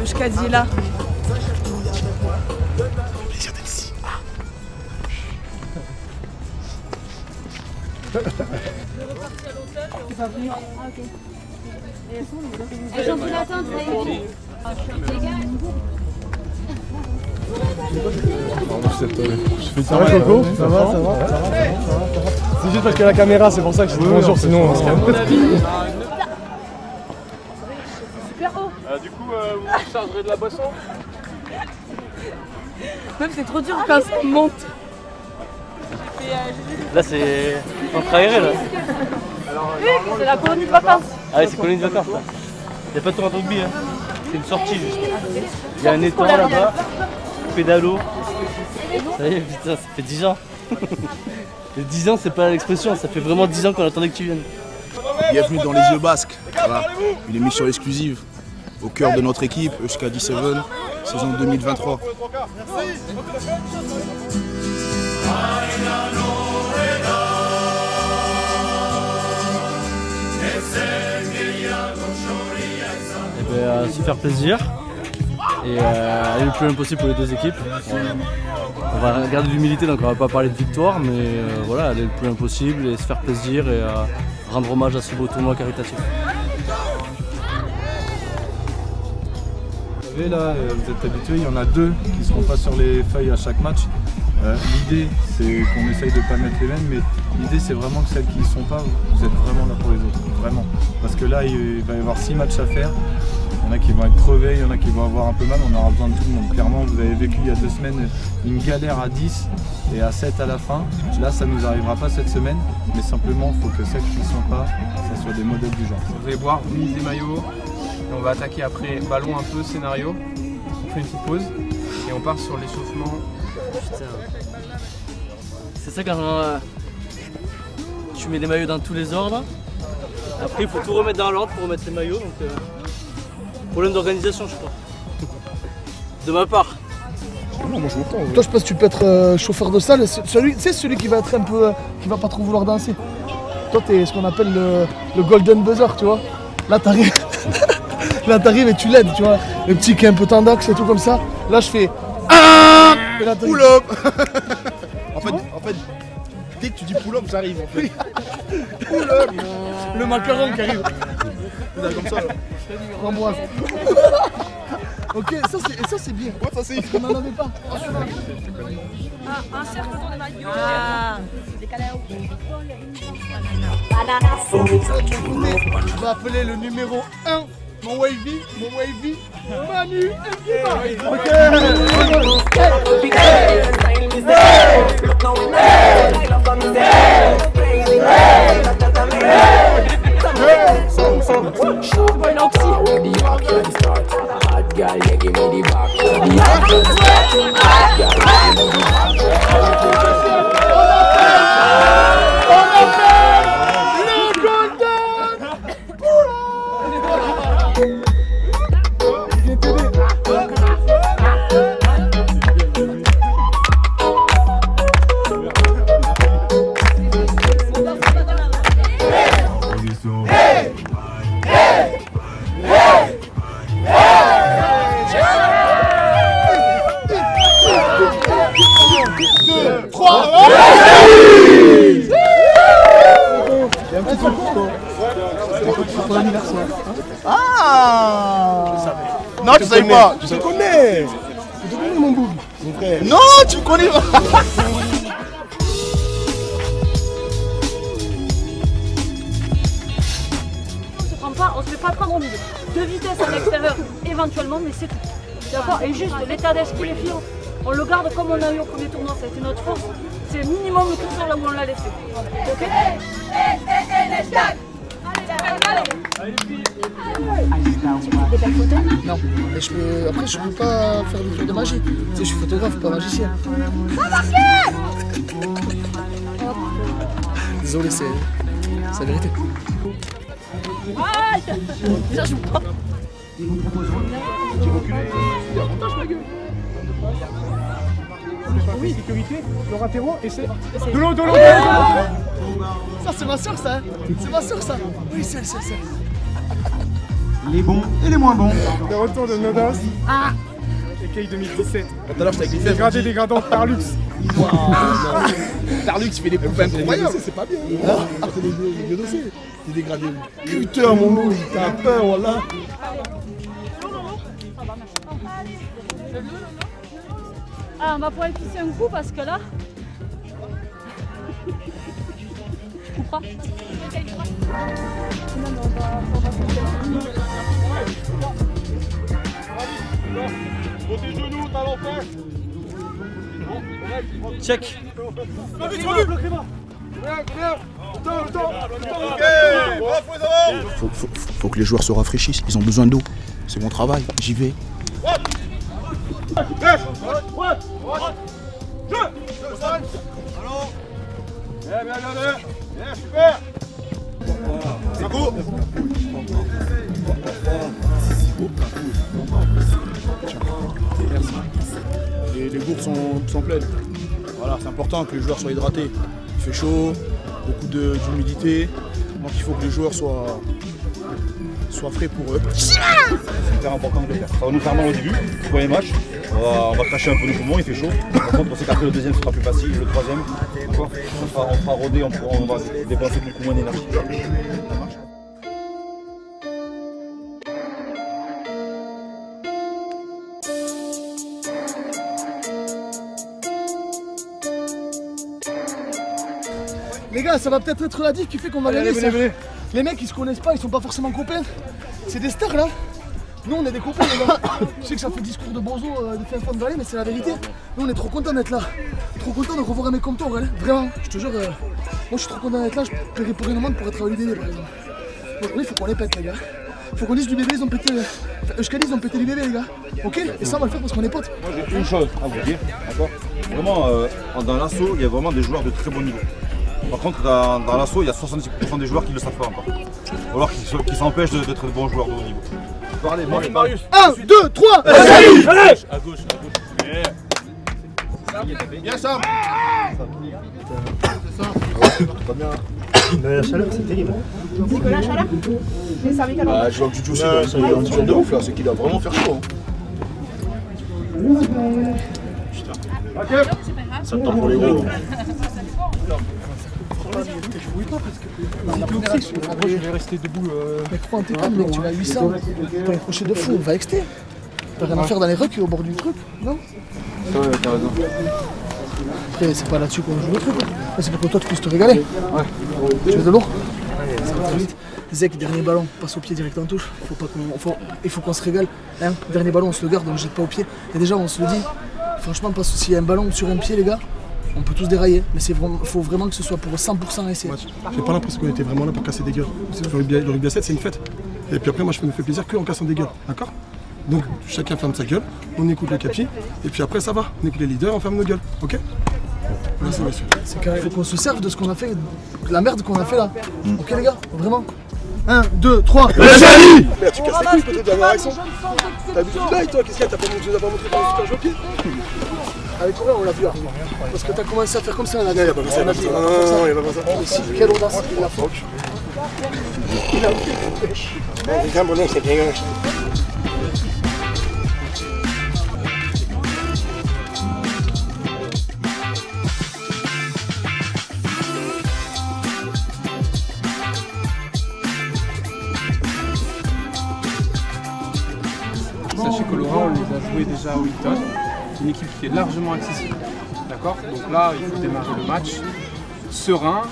Euskadi est là. Plaisir d'être ici. Elles sont plus l'attente, ça y est. Ça va Coco? Ça va. C'est juste parce que la caméra, c'est pour ça que je dis bonjour, sinon... Super haut. Du coup, vous chargerez de la boisson? Même c'est trop dur quand ça monte. Là c'est contre-aéré là. C'est la colonie de vacances. Ah ouais, c'est colonie de vacances là. Y'a pas de tour de rugby hein. C'est une sortie juste. Il y a un étang là-bas. Pédalo. Ça y est, putain, ça fait 10 ans. Et 10 ans, c'est pas l'expression, ça fait vraiment 10 ans qu'on attendait que tu viennes. Bienvenue dans les yeux basques. Voilà. Une émission exclusive au cœur de notre équipe, Euskadi 7, saison 2023. Se faire plaisir et aller le plus loin possible pour les deux équipes. On va garder de l'humilité, donc on va pas parler de victoire, mais voilà, aller le plus loin possible et se faire plaisir et rendre hommage à ce beau tournoi caritatif. Vous savez là, vous êtes habitués, il y en a deux qui ne seront pas sur les feuilles à chaque match. L'idée c'est qu'on essaye de ne pas mettre les mêmes, mais l'idée c'est vraiment que celles qui ne sont pas, vous êtes vraiment là pour les autres, vraiment. Parce que là il va y avoir 6 matchs à faire, il y en a qui vont être crevés, il y en a qui vont avoir un peu mal, on aura besoin de tout le monde. Clairement vous avez vécu il y a 2 semaines une galère à 10 et à 7 à la fin. Là ça ne nous arrivera pas cette semaine, mais simplement il faut que celles qui ne sont pas, ça soit des modèles du genre. Vous allez voir, mise des maillots, et on va attaquer après ballon un peu, scénario. On fait une petite pause et on part sur l'échauffement. Putain. C'est ça quand tu mets des maillots dans tous les ordres. Après il faut tout remettre dans l'ordre pour remettre les maillots. Donc, problème d'organisation je crois. De ma part. Non, moi je m'entends. Toi je pense que tu peux être chauffeur de salle, c'est celui qui va être un peu. Qui va pas trop vouloir danser. Toi t'es ce qu'on appelle le golden buzzer, tu vois. Là t'arrives. Là t'arrives et tu l'aides, tu vois. Le petit qui est un peu tendax et tout comme ça. Là je fais. Pull up. en fait, dès que tu dis pull up, j'arrive en fait. Pull up. Le macaron qui arrive. Là, comme ça là. Framboise. Ok, ça c'est bien. Ouais, ça c'est. On n'en avait pas. Un cercle autour des maillots. Je vais appeler le numéro 1. Mon wavy, Manu Mkiba. Non, tu sais pas. Tu te connais. Tu te connais mon boum. Mon frère. Non, tu connais pas. On se fait pas prendre au milieu. 2 vitesses à l'extérieur, éventuellement, mais c'est tout. D'accord. Et juste l'état d'esprit, les filles, on le garde comme on a eu au premier tournoi, ça a été notre force. C'est minimum le curseur là où on l'a laissé. Ok. Des belles photos? Non, mais après je peux pas faire des trucs de magie. Tu sais, je suis photographe, pas magicien. Désolé, c'est la vérité. Ça joue pas. Oui, sécurité, le ratéro et c'est. De l'eau. Ça c'est ma soeur ça, hein. C'est ma soeur ça. Oui, c'est. les bons et les moins bons. Le retour de Nodas. Ah. Écueil 2017. Tout à l'heure, j'étais avec les fesses. Dégradé, dégradant, Tarlux. Tarlux, il fait des pompes incroyables. C'est pas bien. Ah, t'es les vieux dossiers. T'es dégradé. Putain, mon loup, t'as peur, voilà. Ah, on va pouvoir pisser un coup parce que là. Je comprends. Check. Faut que les joueurs se rafraîchissent, ils ont besoin d'eau. C'est mon travail, j'y vais. Les gourdes sont pleines. Voilà, c'est important que les joueurs soient hydratés. Il fait chaud, beaucoup d'humidité, donc il faut que les joueurs soient frais pour eux. C'est hyper important de le faire. Ça va nous faire mal au début, le premier match. On va cracher un peu nos poumons, il fait chaud. Par contre, on sait qu'après le deuxième sera plus facile, le troisième, on fera rôder, on va dépenser beaucoup moins d'énergie. Les gars, ça va peut-être être la diff qui fait qu'on va gagner. Les mecs, ils se connaissent pas, ils sont pas forcément copains. C'est des stars là. Nous, on est des copains, les gars. Je sais que ça fait discours de bozo de fin de vallée, mais c'est la vérité. Nous, on est trop contents d'être là. Trop contents de revoir un mec comme toi, Aurélien. Vraiment, je te jure, moi, je suis trop content d'être là. Je paierai pour une amende pour être à l'UDB, par exemple. Aujourd'hui, il faut qu'on les pète, les gars. Il faut qu'on dise du bébé, ils ont pété. Euskadi, ils ont pété du bébé, les gars. Ok? Et ça, on va le faire parce qu'on est potes. Moi, j'ai une chose à vous dire, d'accord? Vraiment, dans l'assaut, il y a vraiment des joueurs de très bon niveau. Par contre, dans l'assaut, il y a 70% des joueurs qui ne le savent pas encore. Ou alors qui s'empêchent d'être de bons joueurs de haut niveau. Parlez, Marius. 1, 2, 3, allez! À gauche. Bien Sam. La chaleur, c'est terrible. C'est que la chaleur. Mais ça avec Bah, je vois que tu joues aussi dans un petit genre de ouf là, c'est qu'il doit vraiment faire chaud. Ça temps pour les gros. Je vais rester debout. Mais crois en tes câbles, mec, tu vas à 800. T'as un crochet de fou, va exté. T'as rien à faire dans les rucks au bord du truc, non? Ouais, t'as raison. Après, c'est pas là-dessus qu'on joue le truc. C'est pour que toi tu puisses te régaler. Ouais. Tu veux de l'eau? Ça va très vite. Zek, dernier ballon, passe au pied direct en touche. Il faut qu'on se régale. Hein, dernier ballon, on se le garde, on ne jette pas au pied. Et déjà, on se le dit, franchement, parce que s'il y a un ballon sur un pied, les gars, on peut tous dérailler. Mais il faut vraiment que ce soit pour 100% essai. Ouais, j'ai pas l'impression qu'on était vraiment là pour casser des gueules. Le rugby à 7, c'est une fête. Et puis après, moi, je me fais plaisir qu'en cassant des gueules. D'accord? Donc, chacun ferme sa gueule, on écoute le capi, et puis après, ça va. On écoute les leaders, on ferme nos gueules. Ok? Merci, monsieur. C'est qu'il faut qu'on se serve de ce qu'on a fait, de la merde qu'on a fait là. Ok, les gars? Vraiment? 1, 2, 3. Merde, tu casses les couilles peut-être de la réaction. T'as vu du bail toi? Qu'est-ce qu'il y a? T'as pas montré ton super jeu au pied? Avec Aurélien, on l'a vu là. Parce que t'as commencé à faire comme ça là. Non, il a pas fait ça. Non, il a pas fait ça. Mais si, quelle audace il a fait. C'est bien. Sachez que Laurent, on les a joués déjà à Wilton. C'est une équipe qui est largement accessible. D'accord? Donc là, il faut démarrer le match serein,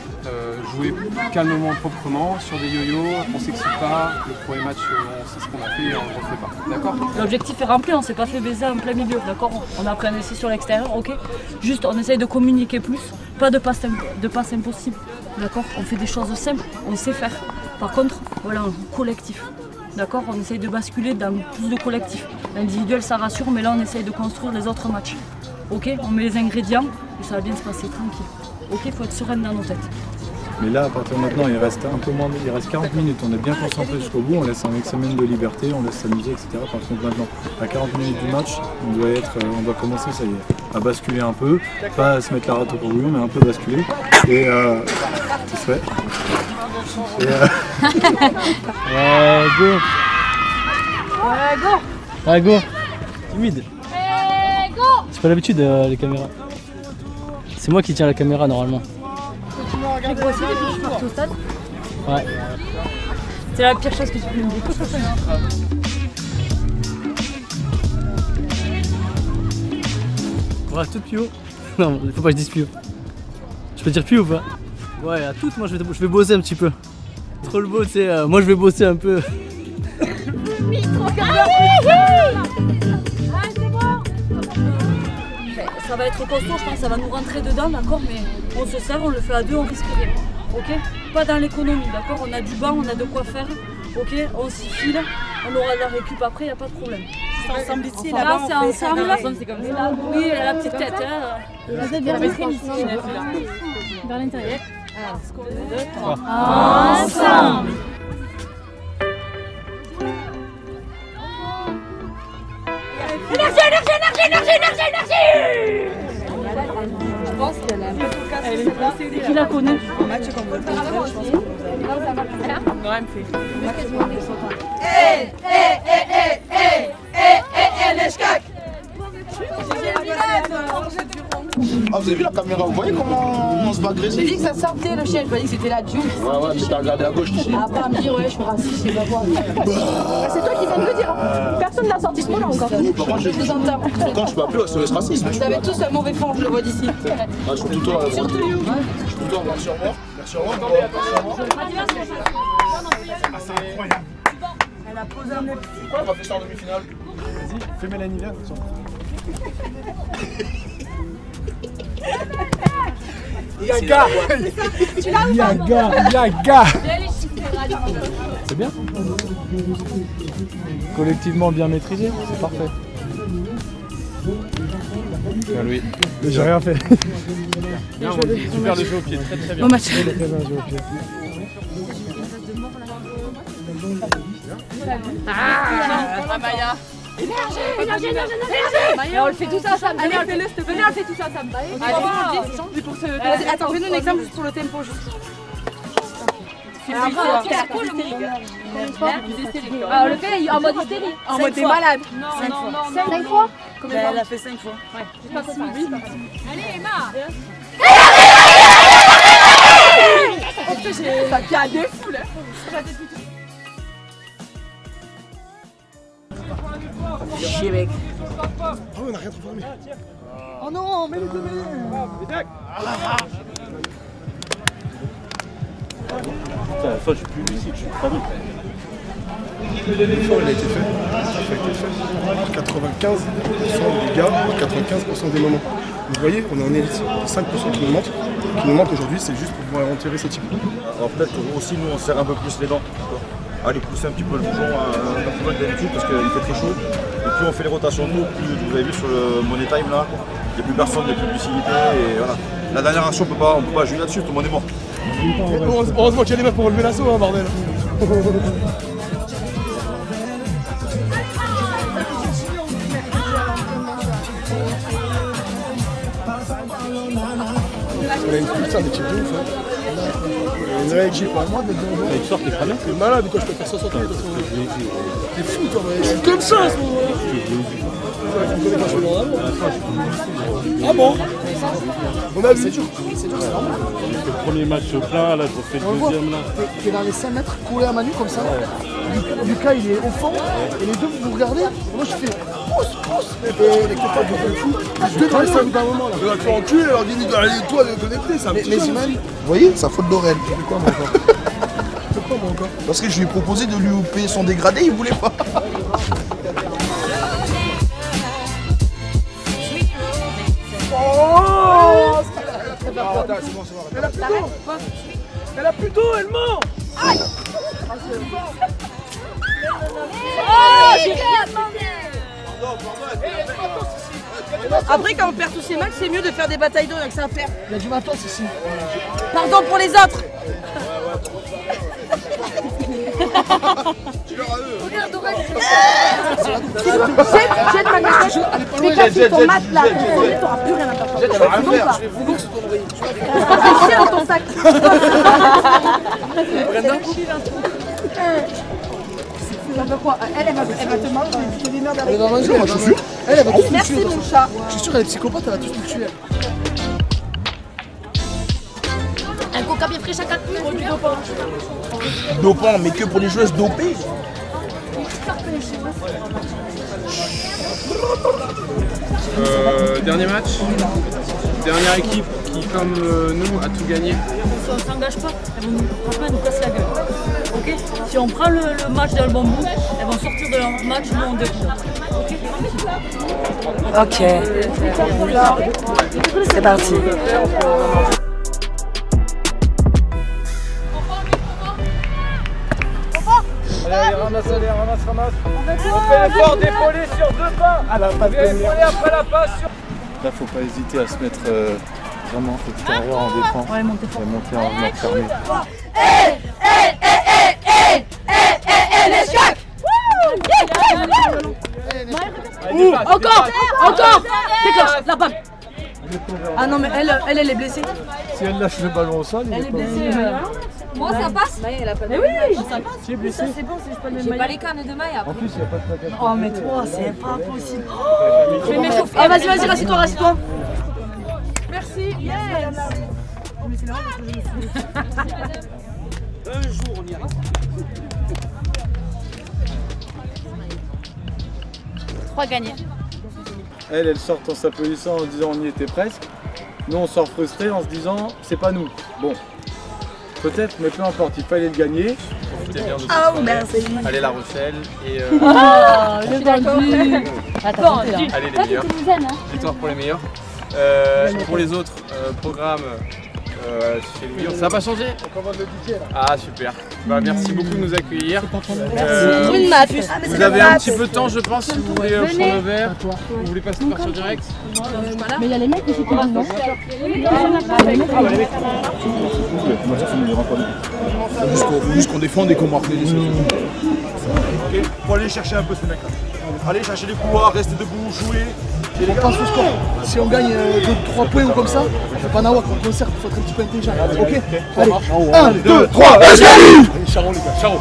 jouer calmement, proprement, sur des yo-yo, on s'excite pas. Le premier match, on sait ce qu'on a fait et on ne le refait pas. D'accord? L'objectif est rempli, on s'est pas fait baiser en plein milieu, d'accord? On a pris un essai sur l'extérieur, ok? Juste, on essaye de communiquer plus, pas de passe impossible, d'accord? On fait des choses simples, on sait faire. Par contre, voilà, on joue collectif. D'accord, on essaye de basculer dans plus de collectif. L'individuel, ça rassure, mais là, on essaye de construire les autres matchs. Ok, on met les ingrédients et ça va bien se passer tranquille. Ok, il faut être serein dans nos têtes. Mais là, à partir de maintenant, il reste un peu moins, il reste 40 minutes. On est bien concentré jusqu'au bout, on laisse un examen de liberté, on laisse s'amuser, etc. Par contre, maintenant, à 40 minutes du match, on doit commencer, ça y est, à basculer un peu, pas à se mettre la rate au courbouillon, mais un peu basculer. Et tout se fait. Et bon. Go. Ah, go. Timide. C'est pas l'habitude les caméras. C'est moi qui tiens la caméra normalement. Tu grossis depuis que tu pars au stade. Ouais. C'est la pire chose que tu peux me dire. Ouais, toutes plus haut. Non, il faut pas que je dise plus haut. Je peux dire plus haut ou pas? Ouais, à toutes, moi je vais bosser un petit peu. Trop le beau, tu sais, moi je vais bosser un peu. Ça va être costaud, je pense, ça va nous rentrer dedans, d'accord, mais on se sert, on le fait à deux, on risque rien, ok? Pas dans l'économie, d'accord? On a du banc, on a de quoi faire, ok? On s'y file, on aura de la récup après, il n'y a pas de problème. C'est ensemble ici, Là, là-bas, c'est ensemble. C'est comme ça. Oui, elle a la petite tête. Vous êtes vers l'intérieur. Ensemble. Énergie. Je pense qu'elle a un peu de casse. Qui la connaît? Match comme vous le je pense. Non, elle me fait. Ah, vous avez vu la caméra, vous voyez comment on se va agresser? J'ai dit que ça sortait le chien, je dit que c'était la Diouf. Ouais, mais t'as regardé à gauche, tu sais. Ah, pas me dire, ouais, je suis raciste, je sais pas quoi. C'est toi qui viens de le dire. Personne n'a sorti ce mot-là encore. Je vous entends. Quand tu peux appeler SOS racisme. Vous avez tous un mauvais fond, je le vois d'ici. Surtout toi, surtout you. Surtout toi, merci, au revoir. Merci, au revoir. Ah, c'est incroyable. Elle a posé un œuf. Pourquoi on va faire ça en demi-finale? Vas-y, fais Mélanie, viens, attention. Yaga! Yaga! C'est bien. Collectivement bien maîtrisé, c'est parfait. Bien lui. Mais j'ai rien fait. Bien, super le jeu au pied, très très bien. Bon match. Très bien joué au pied. Ah, Maya. Énergie. On le fait tous ensemble. Allez, on le fait tous ensemble. Allez, attends, fais-nous un exemple juste pour le tempo. On le fait en mode hystérie. En mode t'es malade. Non. 5 fois? Elle a fait 5 fois. Allez, Emma. Ça qui a des foules. Chier, mec. Ah ouais, on a rien transformé. Oh non, mais les deux La fois, je suis plus lucide, je suis pas bien. L'effort, il a été fait. Il a été fait. 95% des gars, 95% des moments. Vous voyez, on est en élite. Les 5% qui nous manquent aujourd'hui, c'est juste pour pouvoir enterrer ces types. Alors peut-être aussi nous on serre un peu plus les dents. Allez pousser un petit peu le bouchon un peu plus loin que d'habitude parce qu'il fait très chaud. Et plus on fait les rotations tôt, plus vous avez vu sur le Money Time là, il n'y a plus personne, il n'y a plus de lucidité et voilà. La dernière action on peut pas jouer là-dessus, tout le monde est mort. Heureusement qu'il y a des mecs pour relever l'assaut, hein, bordel. On a une putain d'équipe de ouf. Hein. Une vraie équipe. Moi, Tu sors, t'es très bien. t'es malade, quoi, je peux faire 60 ans. T'es fou, toi, mais je suis comme ça, ce moment. Tu me connais quand je fais dans l'amour. Ah bon? On a vu. C'est dur, c'est normal. J'ai fait le premier match plein, là je refais le deuxième là. T'es dans les 5 mètres collé à Manu comme ça. Lucas il est au fond et les deux vous regardez. Et moi je fais pousse. Et les copains de fou. Je deux dans les 5 d'un moment là. On va te faire enculer, alors dis-lui d'aller toi de connecter, ça me Mais Zimane, Vous voyez, ça faute d'Aurel. Tu fais quoi moi encore? Tu fais quoi moi encore? Parce que je lui ai proposé de lui payer son dégradé, il voulait pas. oh Elle a plus d'eau, elle ment. Après, quand on perd tous ces matchs, c'est mieux de faire des batailles d'eau, donc ça à faire. il y a du matos ici. Pardon pour les autres. Jette ma gâchette. Fais gaffe sur ton mat là. T'auras plus rien à faire. Elle va rien faire. Fais chier dans ton sac. quoi? Elle va te manger, tu te démerdes avec elle. Elle va manger, moi je suis sûr. Elle va tous nous tuer. Merci mon chat. Je suis sûr, elle est psychopathe, elle va tous nous tuer. Un coca bien frais chacun. Dopant, mais que pour les joueuses dopées. Dernier match, dernière équipe qui, comme nous, a tout gagné. Si on ne s'engage pas, elles vont franchement nous casser la gueule. Ok? Si on prend le match dans le bambou, elles vont sortir de leur match, nous on découvre. Ok. C'est parti. Allez, ramasse. On fait l'effort d'épauler sur 2 pas. Ah, la passe de après la passe. Là, faut pas hésiter à se mettre vraiment extérieur en défense. Ouais, monter fort. Et monter en mode fermé. Les chocs. Encore. Déclenche, la balle. Ah non mais elle est blessée. Si elle lâche le ballon au sol, Elle est blessée. Moi ça passe. Elle a pas de maillot. Oui, ça passe. Tu es blessé. Ça c'est bon, c'est pas le même J'ai pas maillot. les cannes de maille après. En plus, il n'y a pas de plaquage. Oh mais toi, c'est pas possible. Je vais m'échauffer. Ah vas-y, rassieds-toi. Merci. Yes. Un jour, on y arrive. 3 gagnés. Elle sort en s'applaudissant en disant on y était presque. Nous, on sort frustrés en se disant c'est pas nous. Bon, peut-être, mais peu importe, il fallait le gagner. Profitez bien de ce Oh soir. merci. Allez La Rochelle et Ah, je suis d'accord. allez les meilleurs. Victoire pour les meilleurs. Pour les autres programmes chez les Lions, ça n'a pas changé. Ah super. Bah, merci beaucoup de nous accueillir. Une match. Vous avez un petit peu de temps je pense si vous voulez prendre un verre. Vous voulez passer par sur direct. Mais il y a les mecs qui sont pas dedans. Juste qu'on défende et qu'on marque les décisions. Ok, faut aller chercher un peu ces mecs-là. Allez chercher les couloirs, rester debout, jouer. On pense au score. Si on gagne 2-3 points ou comme ça, faut pas n'avoir qu'on concert, faut être un petit peu intelligent. Ok? Allez, 1, 2, 3, Allez, Charon les gars, Charon.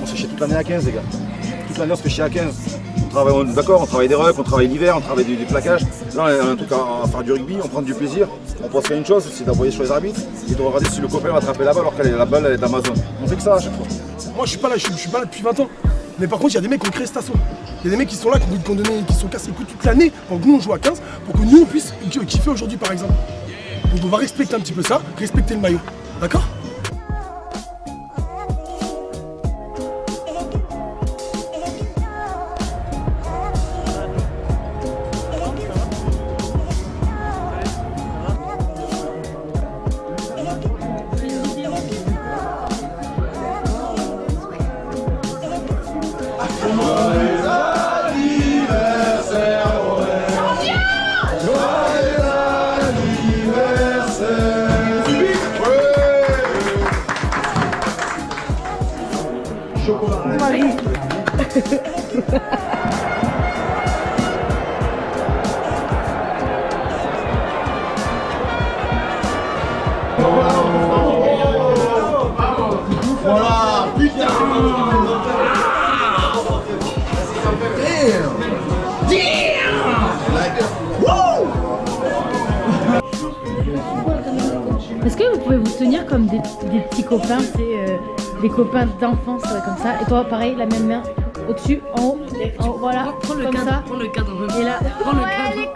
On s'est chié toute l'année à 15 les gars. Toute l'année on se fait chier à 15. D'accord, on travaille des rucks, on travaille l'hiver, on travaille des plaquages. Là on a un truc à faire du rugby, on prend du plaisir. On pense qu'à une chose, c'est d'envoyer sur les arbitres et de regarder si le copain va attraper la balle alors que la balle elle est dans ma zone. On fait que ça à chaque fois. Moi je suis pas là depuis 20 ans. Mais par contre il y a des mecs qui ont créé cet assaut. Il y a des mecs qui sont là, qui sont cassés les couilles toute l'année pour que nous on joue à 15, pour que nous on puisse kiffer aujourd'hui par exemple. Donc on va respecter un petit peu ça, respecter le maillot. D'accord? Voilà, putain. Est-ce que vous pouvez vous tenir comme des petits copains, c'est des copains d'enfance comme ça, et toi pareil, la même main au-dessus, en haut, voilà, Prends le comme cadre, ça. prends le cadre. Et là, Prends le cadre.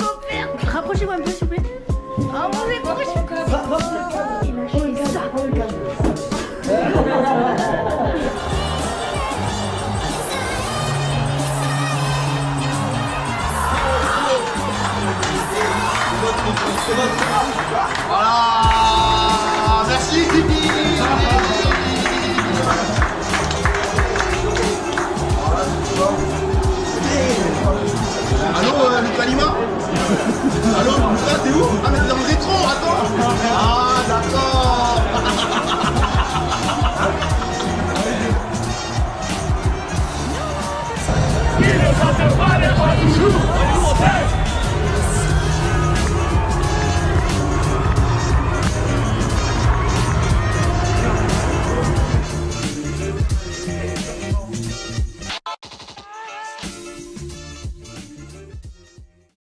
rapprochez-moi un peu s'il vous plaît. Voilà. Merci Zipi. Allô Lucas Lima. Allô Lucas, t'es où? Ah mais t'es dans le rétro, attends. Ah d'accord. Il ne chante pas les Hey!